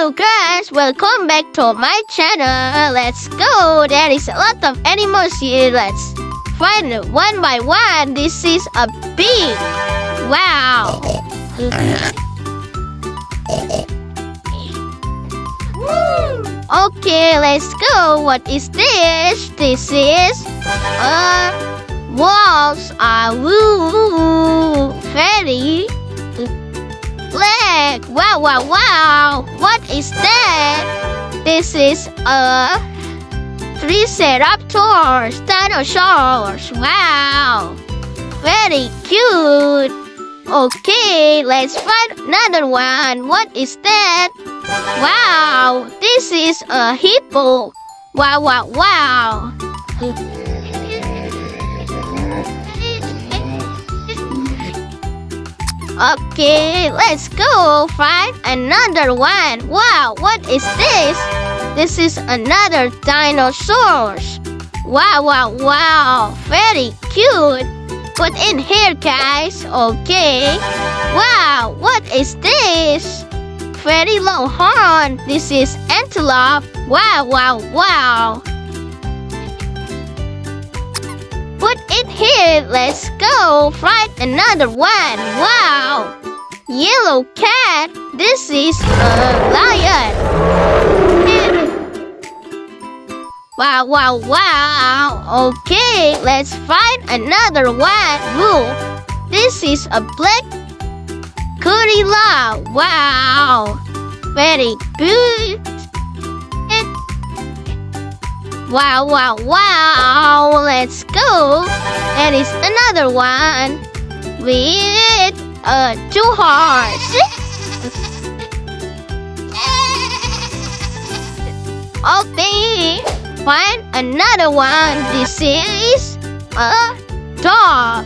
Hello guys, welcome back to my channel. Let's go. There is a lot of animals here. Let's find one by one. This is a pig. Wow. Okay, let's go. What is this? This is walls are woo very leg. Wow, wow, wow. What is that? This is a Triceratops dinosaurs. Wow. Very cute. Okay, let's find another one. What is that? Wow, this is a hippo. Wow, wow, wow. Okay, let's go find another one. Wow, what is this? This is another dinosaurs. Wow, wow, wow. Very cute. Put in here, guys. Okay. Wow, what is this? Very long horn. This is antelope. Wow, wow, wow. Put it here. Let's go find another one. Wow. Yellow cat. This is a lion. Wow, wow, wow. Okay, let's find another one. Woo. This is a black gorilla. Wow. Very good. Wow, wow, wow. Let's go. There is another one with two horses. Okay. Find another one. This is a dog.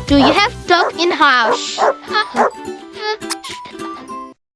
Do you have dog in house?